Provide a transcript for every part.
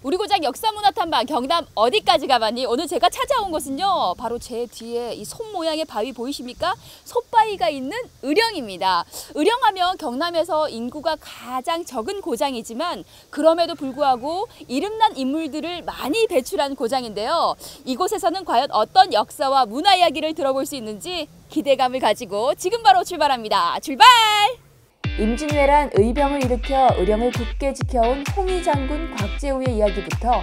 우리 고장 역사문화 탐방 경남 어디까지 가봤니? 오늘 제가 찾아온 곳은요. 바로 제 뒤에 이 솜 모양의 바위 보이십니까? 솥바위가 있는 의령입니다. 의령하면 경남에서 인구가 가장 적은 고장이지만 그럼에도 불구하고 이름난 인물들을 많이 배출한 고장인데요. 이곳에서는 과연 어떤 역사와 문화 이야기를 들어볼 수 있는지 기대감을 가지고 지금 바로 출발합니다. 출발! 임진왜란 의병을 일으켜 의령을 굳게 지켜온 홍위 장군 곽재우의 이야기부터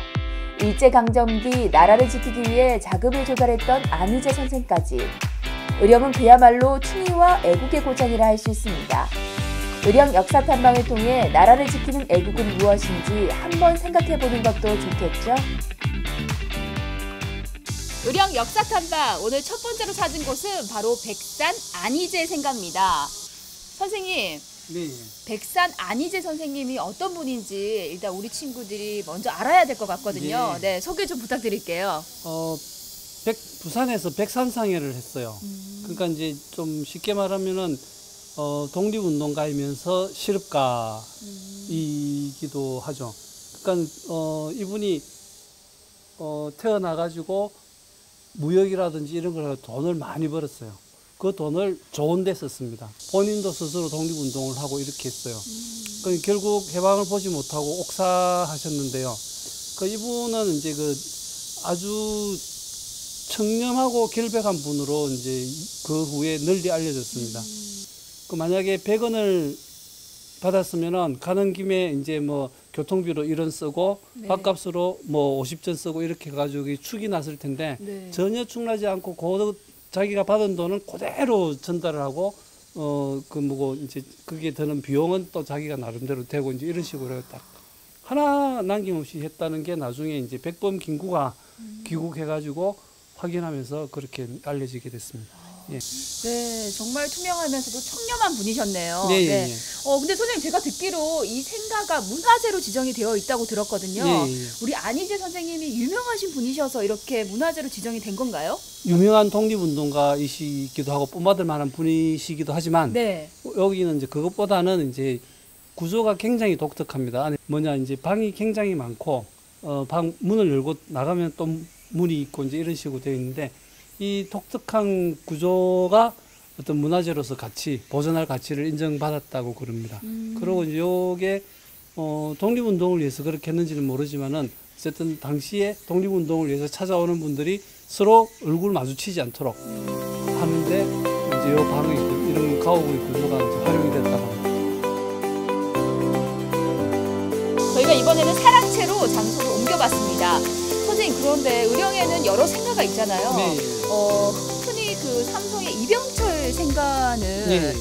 일제강점기 나라를 지키기 위해 자금을 조달했던 안희재 선생까지 의령은 그야말로 충의와 애국의 고장이라 할 수 있습니다. 의령 역사 탐방을 통해 나라를 지키는 애국은 무엇인지 한번 생각해보는 것도 좋겠죠? 의령 역사 탐방 오늘 첫 번째로 찾은 곳은 바로 백산 안희재 생가입니다. 선생님. 네. 백산 안희재 선생님이 어떤 분인지 일단 우리 친구들이 먼저 알아야 될 것 같거든요. 네, 소개 좀 부탁드릴게요. 부산에서 백산상회를 했어요. 그러니까 이제 좀 쉽게 말하면은 독립운동가이면서 실업가이기도 하죠. 그러니까 이분이 태어나가지고 무역이라든지 이런 걸 돈을 많이 벌었어요. 그 돈을 좋은 데 썼습니다. 본인도 스스로 독립운동을 하고 이렇게 했어요. 결국 해방을 보지 못하고 옥사하셨는데요. 이분은 이제 아주 청렴하고 결백한 분으로 이제 그 후에 널리 알려졌습니다. 만약에 100원을 받았으면은 가는 김에 이제 뭐 교통비로 1원 쓰고 밥값으로 뭐 50전 쓰고 이렇게 해가지고 축이 났을 텐데 전혀 축나지 않고 자기가 받은 돈은 그대로 전달을 하고 이제 그게 드는 비용은 또 자기가 나름대로 되고 이제 이런 식으로 딱 하나 남김없이 했다는 게 나중에 이제 백범김구가 귀국해가지고 확인하면서 그렇게 알려지게 됐습니다. 예. 네, 정말 투명하면서도 청렴한 분이셨네요. 네. 네. 근데 선생님 제가 듣기로 이 생가가 문화재로 지정이 되어 있다고 들었거든요. 우리 안희재 선생님이 유명하신 분이셔서 이렇게 문화재로 지정이 된 건가요? 유명한 독립운동가이시기도 하고 뽐받을 만한 분이시기도 하지만 여기는 이제 그것보다는 이제 구조가 굉장히 독특합니다. 이제 방이 굉장히 많고 방 문을 열고 나가면 또 문이 있고 이제 이런 식으로 되어 있는데 이 독특한 구조가 어떤 문화재로서 보존할 가치를 인정받았다고 그럽니다. 그리고 이제 요게 독립운동을 위해서 그렇게 했는지는 모르지만은 어쨌든 당시에 독립운동을 위해서 찾아오는 분들이 서로 얼굴 마주치지 않도록 하는데 이제 요 방의 이런 가옥의 구조가 이제 활용이 됐다고 합니다. 저희가 이번에는 사랑채로 장소를 옮겨봤습니다. 선생님, 그런데 의령에는 여러 생가가 있잖아요. 흔히 그 삼성의 이병철 생가는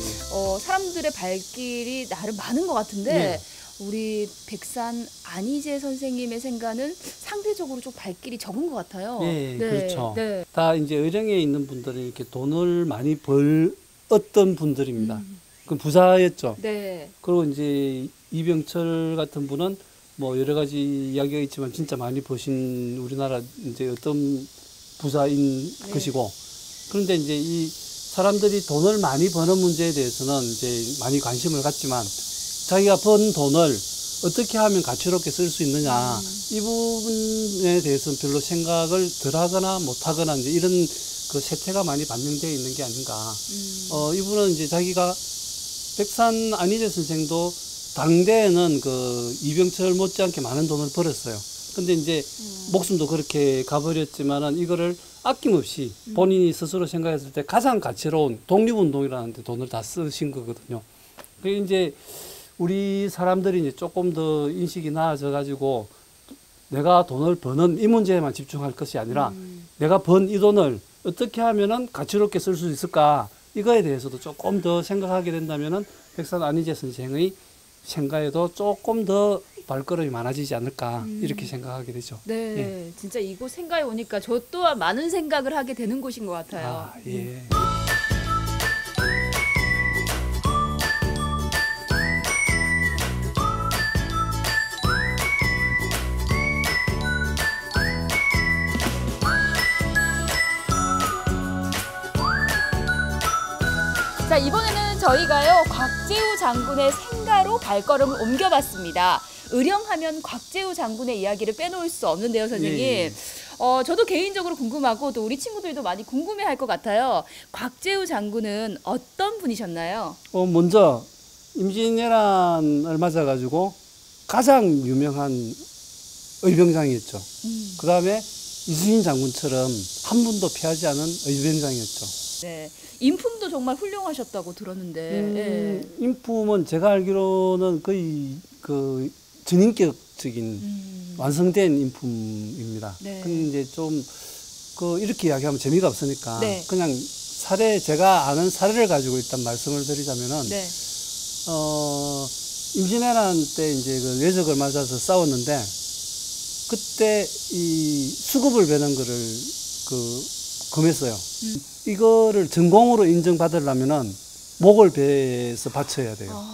사람들의 발길이 나름 많은 것 같은데 우리 백산 안희재 선생님의 생가는 상대적으로 좀 발길이 적은 것 같아요. 그렇죠. 다 이제 의령에 있는 분들은 이렇게 돈을 많이 벌었던 분들입니다. 그 부자였죠. 그리고 이제 이병철 같은 분은 뭐 여러 가지 이야기가 있지만 진짜 많이 버신 우리나라 이제 어떤 부자인 것이고, 그런데 이제 이 사람들이 돈을 많이 버는 문제에 대해서는 이제 많이 관심을 갖지만 자기가 번 돈을 어떻게 하면 가치롭게 쓸 수 있느냐, 이 부분에 대해서는 별로 생각을 덜 하거나 못 하거나 이제 이런 그 세태가 많이 반영되어 있는 게 아닌가. 이분은 이제 자기가 백산 안희재 선생도 당대에는 이병철 못지않게 많은 돈을 벌었어요. 근데 이제 목숨도 그렇게 가버렸지만은 이거를 아낌없이 본인이 스스로 생각했을 때 가장 가치로운 독립운동이라는 데 돈을 다 쓰신 거거든요. 그게 이제 우리 사람들이 이제 조금 더 인식이 나아져 가지고 내가 돈을 버는 이 문제에만 집중할 것이 아니라 내가 번 이 돈을 어떻게 하면은 가치롭게 쓸 수 있을까, 이거에 대해서도 조금 더 생각하게 된다면은 백산 안희재 선생의 생가에도 조금 더 발걸음이 많아지지 않을까 이렇게 생각하게 되죠. 진짜 이곳 생가에 오니까 저 또한 많은 생각을 하게 되는 곳인 것 같아요. 자, 이번에는 저희가요 곽재우 장군의 생가로 발걸음을 옮겨봤습니다. 의령하면 곽재우 장군의 이야기를 빼놓을 수 없는데요, 선생님. 예. 저도 개인적으로 궁금하고 또 우리 친구들도 많이 궁금해할 것 같아요. 곽재우 장군은 어떤 분이셨나요? 먼저 임진왜란을 맞아가지고 가장 유명한 의병장이었죠. 그 다음에 이순신 장군처럼 한 분도 피하지 않은 의병장이었죠. 네, 인품도 정말 훌륭하셨다고 들었는데. 예. 인품은 제가 알기로는 거의 그 전인격적인 완성된 인품입니다. 네. 근데 이제 좀 그 이렇게 이야기하면 재미가 없으니까 네. 그냥 제가 아는 사례를 가지고 일단 말씀을 드리자면은 네. 임진왜란 때 이제 그 외적을 맞아서 싸웠는데 그때 이 수급을 베는 거를 금했어요. 이거를 전공으로 인정받으려면은 목을 베서 바쳐야 돼요.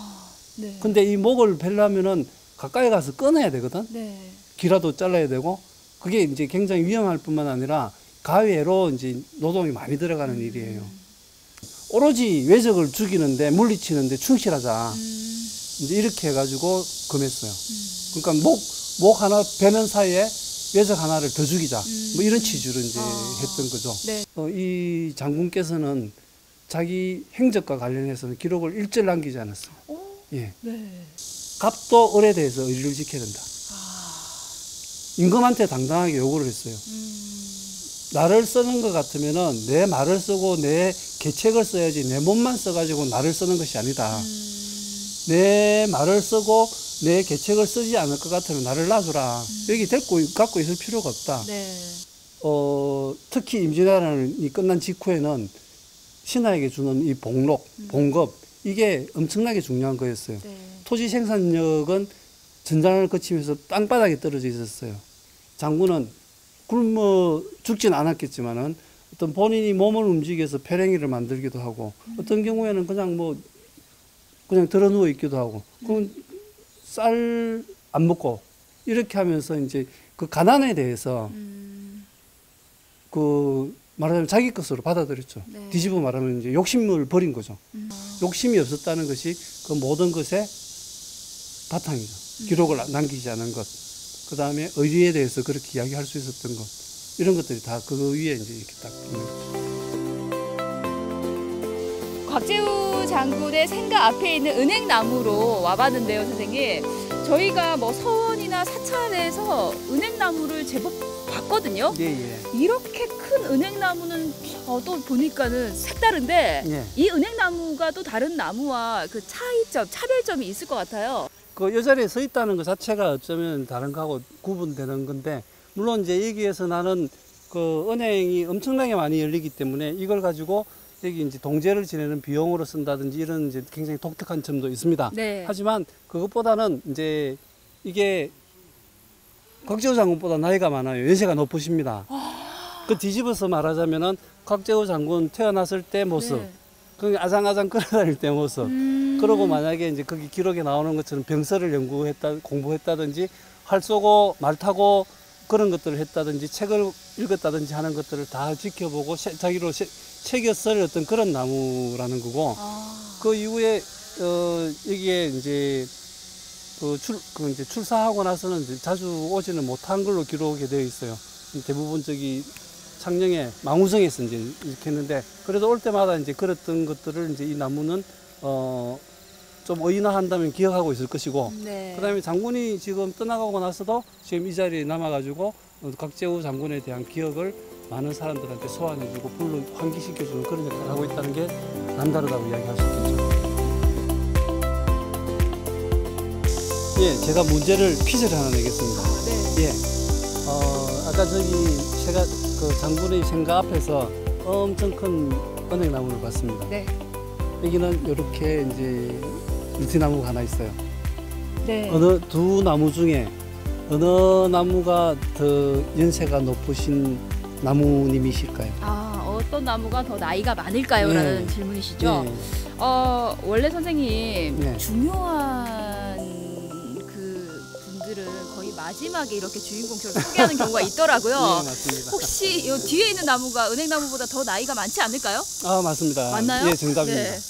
네. 근데 이 목을 베려면은 가까이 가서 끊어야 되거든. 네. 기라도 잘라야 되고 그게 이제 굉장히 위험할 뿐만 아니라 가외로 이제 노동이 많이 들어가는 일이에요. 오로지 외적을 죽이는데 물리치는데 충실하자. 이제 이렇게 해가지고 금했어요. 그러니까 목 하나 베는 사이에 외적 하나를 더 죽이자. 뭐 이런 취지로 이제 했던 거죠. 네. 이 장군께서는 자기 행적과 관련해서는 기록을 일절 남기지 않았어요. 예. 네. 갑도 을에 대해서 의리를 지켜야 된다. 임금한테 당당하게 요구를 했어요. 나를 쓰는 것 같으면은 내 말을 쓰고 내 계책을 써야지 내 몸만 써가지고 나를 쓰는 것이 아니다. 내 말을 쓰고 내 계책을 쓰지 않을 것 같으면 나를 놔주라. 여기 갖고 있을 필요가 없다. 네. 특히 임진왜란이 끝난 직후에는 신하에게 주는 이 복록, 봉급 이게 엄청나게 중요한 거였어요. 네. 토지 생산력은 전쟁을 거치면서 땅바닥에 떨어져 있었어요. 장군은 굶어 죽진 않았겠지만은 어떤 본인이 몸을 움직여서 패랭이를 만들기도 하고 어떤 경우에는 그냥 들어 누워 있기도 하고 그럼 쌀 안 먹고 이렇게 하면서 이제 그 가난에 대해서 말하자면 자기 것으로 받아들였죠. 네. 뒤집어 말하면 이제 욕심을 버린 거죠. 욕심이 없었다는 것이 그 모든 것의 바탕이죠. 기록을 남기지 않은 것. 그 다음에 의리에 대해서 그렇게 이야기할 수 있었던 것. 이런 것들이 다 그 위에 이제 이렇게 딱 있는 거죠. 곽재우 장군의 생가 앞에 있는 은행나무로 와봤는데요, 선생님. 저희가 뭐 서원이나 사찰에서 은행나무를 제법 봤거든요. 예, 예. 이렇게 큰 은행나무는 저도 보니까는 색다른데 예. 이 은행나무가 또 다른 나무와 그 차별점이 있을 것 같아요. 그 이 자리에 서 있다는 것 자체가 어쩌면 다른 거하고 구분되는 건데, 물론 이제 여기에서 나는 그 은행이 엄청나게 많이 열리기 때문에 이걸 가지고 여기 이제 동제를 지내는 비용으로 쓴다든지 이런 이제 굉장히 독특한 점도 있습니다. 네. 하지만 그것보다는 이제 이게 곽재우 장군보다 나이가 많아요. 연세가 높으십니다. 그 뒤집어서 말하자면은 곽재우 장군 태어났을 때 모습, 네. 그 아장아장 끌어다닐 때 모습. 그러고 만약에 이제 거기 기록에 나오는 것처럼 병서를 공부했다든지 활 쏘고 말 타고 그런 것들을 했다든지 책을 읽었다든지 하는 것들을 다 지켜보고 자기로 새겨 쓸 어떤 그런 나무라는 거고, 그 이후에 여기에 이제 이제 출사하고 나서는 이제 자주 오지는 못한 걸로 기록이 되어 있어요. 대부분 창녕에 망우성에서 이제 이렇게 했는데, 그래도 올 때마다 이제 그랬던 것들을 이제 이 나무는 좀 의인화한다면 기억하고 있을 것이고, 네. 그다음에 장군이 지금 떠나가고 나서도 지금 이 자리에 남아가지고 곽재우 장군에 대한 기억을 많은 사람들한테 소환해주고 환기시켜주는 그런 역할을 하고 있다는 게 남다르다고 이야기할 수 있겠죠. 예, 제가 퀴즈를 하나 내겠습니다. 네. 예, 아까 제가 그 장군의 생가 앞에서 엄청 큰 은행나무를 봤습니다. 네. 여기는 이렇게 이제 느티나무가 하나 있어요. 네. 어느 두 나무 중에 어느 나무가 더 연세가 높으신 나무님이실까요? 어떤 나무가 더 나이가 많을까요? 라는 네. 질문이시죠? 네. 원래 선생님, 네. 중요한 그 분들은 거의 마지막에 이렇게 주인공처럼 소개하는 경우가 있더라고요. 네, 맞습니다. 혹시 이 뒤에 있는 나무가 은행나무보다 더 나이가 많지 않을까요? 아, 맞습니다. 맞나요? 예, 정답입니다. 네.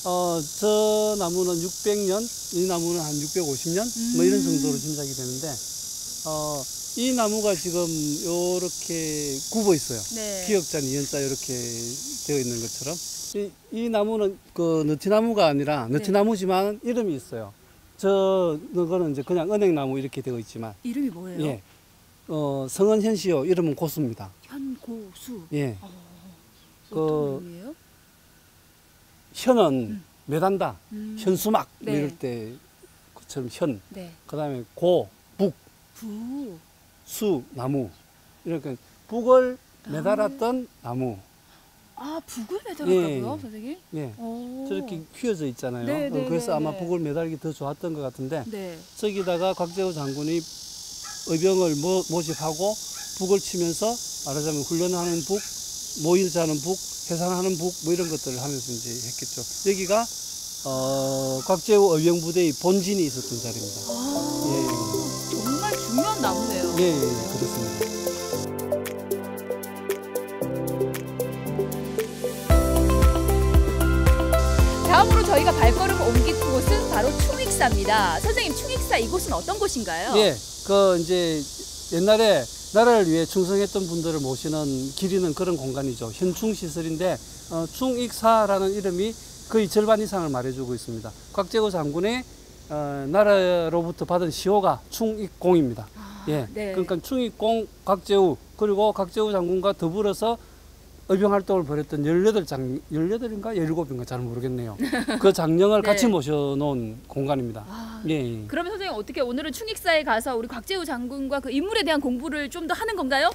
저 나무는 600년, 이 나무는 한 650년, 뭐 이런 정도로 짐작이 되는데, 이 나무가 지금 요렇게 굽어 있어요. 네. 기역자, 니은자 이렇게 되어 있는 것처럼. 이 나무는 그 느티나무가 아니라 느티나무지만 이름이 있어요. 저거는 이제 그냥 은행나무 이렇게 되어 있지만. 이름이 뭐예요? 예. 성은 현시요. 이름은 고수입니다. 현고수. 예. 어떤 의미예요? 현은 매단다. 현수막 네. 이럴 때 그처럼 현. 네. 그다음에 고, 북, 부. 수, 나무. 이렇게 북을 매달았던 나무. 아, 북을 매달았다고요, 예. 선생님? 예. 오. 저렇게 휘어져 있잖아요. 네, 네, 그래서 네, 아마 네. 북을 매달기 더 좋았던 것 같은데 네. 저기다가 곽재우 장군이 의병을 모집하고 북을 치면서 말하자면 훈련하는 북, 모의자는 북, 해상하는 북 뭐 이런 것들을 하면서 이제 했겠죠. 여기가 곽재우 의병부대의 본진이 있었던 자리입니다. 아, 정말 중요한 나무네요. 예, 그렇습니다. 다음으로 저희가 발걸음을 옮길 곳은 바로 충익사입니다. 선생님, 충익사 이곳은 어떤 곳인가요? 예, 그 이제 옛날에 나라를 위해 충성했던 분들을 모시는 기리는 그런 공간이죠. 현충시설인데 충익사라는 이름이 거의 절반 이상을 말해주고 있습니다. 곽재우 장군의 나라로부터 받은 시호가 충익공입니다. 예, 네. 그러니까 충익공 곽재우 그리고 곽재우 장군과 더불어서 의병 활동을 벌였던 18인가 17인가 잘 모르겠네요. 그 장령을 네. 같이 모셔놓은 공간입니다. 아, 예. 그러면 선생님 어떻게 오늘은 충익사에 가서 우리 곽재우 장군과 그 인물에 대한 공부를 좀 더 하는 건가요?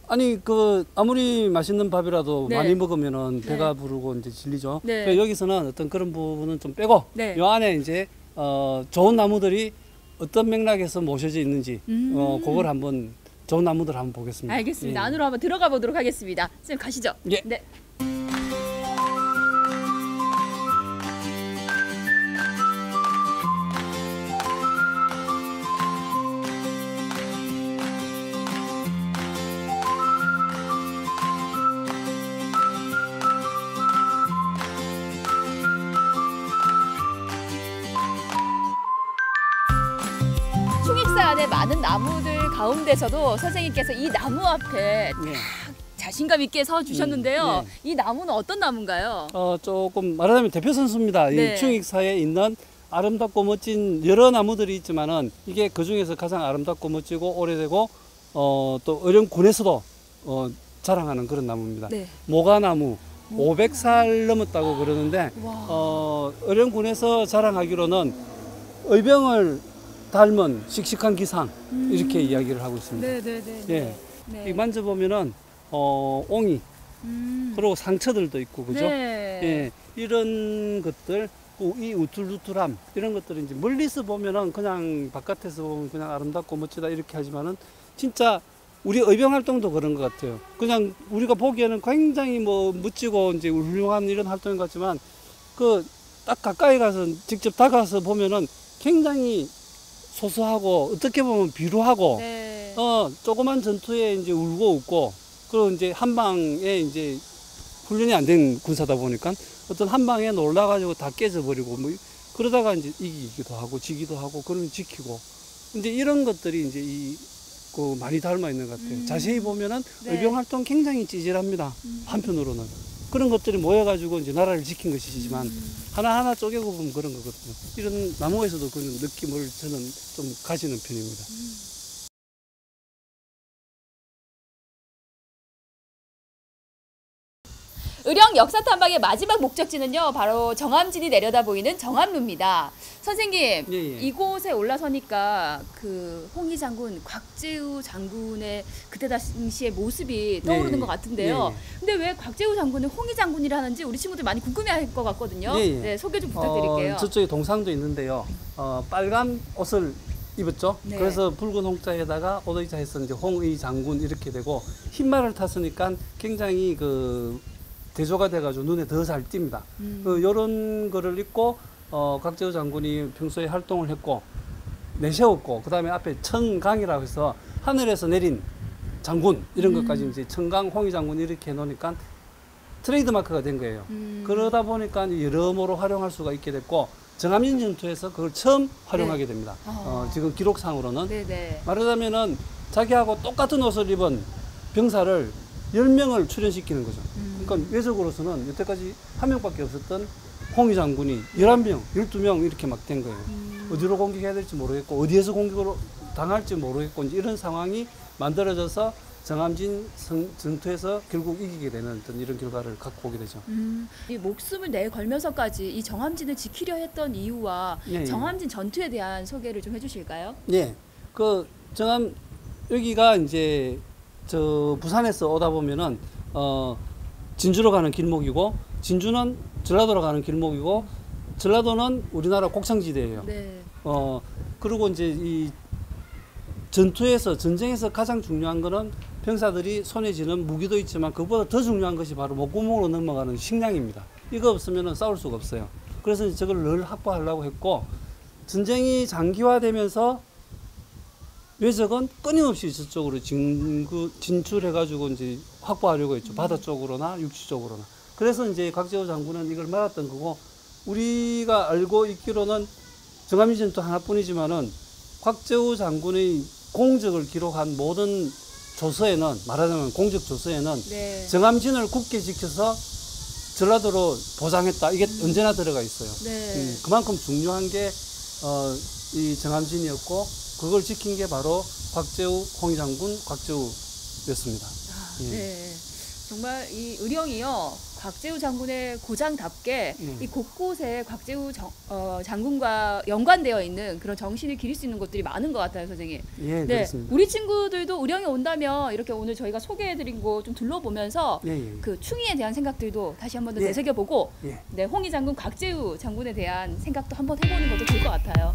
아니 그 아무리 맛있는 밥이라도 네. 많이 먹으면은 네. 배가 부르고 이제 질리죠. 네. 그러니까 여기서는 어떤 그런 부분은 좀 빼고 네. 요 안에 이제 좋은 나무들이 어떤 맥락에서 모셔져 있는지 그걸 한번 좋은 나무들 한번 보겠습니다. 알겠습니다. 예. 안으로 한번 들어가 보도록 하겠습니다. 선생님 가시죠. 예. 네. 충익사 안에 많은 나무들 가운데서도 선생님께서 이 나무 앞에 예. 자신감 있게 서 주셨는데요. 예. 이 나무는 어떤 나무인가요? 조금 말하자면 대표 선수입니다. 네. 이 충익사에 있는 아름답고 멋진 여러 나무들이 있지만은 이게 그 중에서 가장 아름답고 멋지고 오래되고 또 어령군에서도 자랑하는 그런 나무입니다. 네. 모가나무 500살 넘었다고 그러는데 와. 어령군에서 자랑하기로는 의병을 닮은 씩씩한 기상 이렇게 이야기를 하고 있습니다. 네네네. 예. 네. 이 만져보면은 옹이 그리고 상처들도 있고 그죠? 네. 예, 이런 것들 이 우툴우툴함 이런 것들을 이제 멀리서 보면은 그냥 바깥에서 보면 그냥 아름답고 멋지다 이렇게 하지만은 진짜 우리 의병 활동도 그런 것 같아요. 그냥 우리가 보기에는 굉장히 뭐 멋지고 이제 훌륭한 이런 활동인 것 같지만 그 딱 가까이 가서 직접 다가가서 보면은 굉장히 소소하고 어떻게 보면 비루하고 네. 조그만 전투에 이제 울고 웃고 그리고 이제 한 방에 이제 훈련이 안 된 군사다 보니까 어떤 한 방에 놀라가지고 다 깨져버리고 뭐 그러다가 이제 이기기도 하고 지기도 하고 그러면 지키고 이제 이런 것들이 이제 그 많이 닮아 있는 것 같아요. 자세히 보면은 네. 의병 활동 굉장히 찌질합니다. 한편으로는 그런 것들이 모여가지고 이제 나라를 지킨 것이지만 하나하나 쪼개고 보면 그런 거거든요. 이런 나무에서도 그런 느낌을 저는 좀 가지는 편입니다. 의령 역사 탐방의 마지막 목적지는요, 바로 정암진이 내려다 보이는 정암루입니다. 선생님, 예, 예. 이곳에 올라서니까 그 홍희 장군, 곽재우 장군의 그때 당시의 모습이 떠오르는 예, 예. 것 같은데요. 예, 예. 근데 왜 곽재우 장군을 홍희 장군이라는지 우리 친구들 많이 궁금해할 것 같거든요. 예, 예. 네, 소개 좀 부탁드릴게요. 저쪽에 동상도 있는데요. 빨간 옷을 입었죠. 네. 그래서 붉은 홍자에다가 오도이자 해서 이제 홍의 장군 이렇게 되고 흰말을 탔으니까 굉장히 그 대조가 돼가지고 눈에 더 잘 띕니다. 요런 거를 입고 곽재우 장군이 평소에 활동을 했고 내세웠고 그 다음에 앞에 천강이라고 해서 하늘에서 내린 장군 이런 것까지 이제 천강 홍의 장군 이렇게 해놓으니까 트레이드 마크가 된 거예요. 그러다 보니까 여러모로 활용할 수가 있게 됐고 정암진 전투에서 그걸 처음 활용하게 됩니다. 지금 기록상으로는. 네네. 말하자면은 자기하고 똑같은 옷을 입은 병사를 10명을 출연시키는 거죠. 그러니까 외적으로서는 여태까지 한 명밖에 없었던 홍위 장군이 11명, 12명 이렇게 막 된 거예요. 어디로 공격해야 될지 모르겠고 어디에서 공격을 당할지 모르겠고 이제 이런 상황이 만들어져서 정암진 전투에서 결국 이기게 되는 어떤 이런 결과를 갖고 오게 되죠. 이 목숨을 내걸면서까지 이 정암진을 지키려 했던 이유와 정암진 전투에 대한 소개를 좀 해주실까요? 예, 그 여기가 이제 저 부산에서 오다 보면은 진주로 가는 길목이고 진주는 전라도로 가는 길목이고 전라도는 우리나라 곡창지대예요. 네. 그리고 이제 이 전쟁에서 가장 중요한 거는 병사들이 손에 쥐는 무기도 있지만 그보다 더 중요한 것이 바로 목구멍으로 넘어가는 식량입니다. 이거 없으면 싸울 수가 없어요. 그래서 저걸 늘 확보하려고 했고 전쟁이 장기화되면서 외적은 끊임없이 저쪽으로 진출해가지고 이제 확보하려고 했죠. 바다 쪽으로나 육지 쪽으로나. 그래서 이제 곽재우 장군은 이걸 막았던 거고 우리가 알고 있기로는 정암진 전투 하나뿐이지만은 곽재우 장군의 공적을 기록한 모든 조서에는 말하자면 공적 조서에는 네. 정암진을 굳게 지켜서 전라도로 보장했다. 이게 언제나 들어가 있어요. 네. 그만큼 중요한 게 이 정암진이었고 그걸 지킨 게 바로 곽재우 홍위 장군 곽재우였습니다. 네. 정말 이 의령이요. 곽재우 장군의 고장답게 이 곳곳에 곽재우 장군과 연관되어 있는 그런 정신을 기릴 수 있는 곳들이 많은 것 같아요, 선생님. 예, 네, 그렇습니다. 우리 친구들도 의령에 온다면 이렇게 오늘 저희가 소개해드린 곳 좀 둘러보면서 그 충의에 대한 생각들도 다시 한 번 더 되새겨보고 네, 홍위 장군, 곽재우 장군에 대한 생각도 한번 해보는 것도 좋을 것 같아요.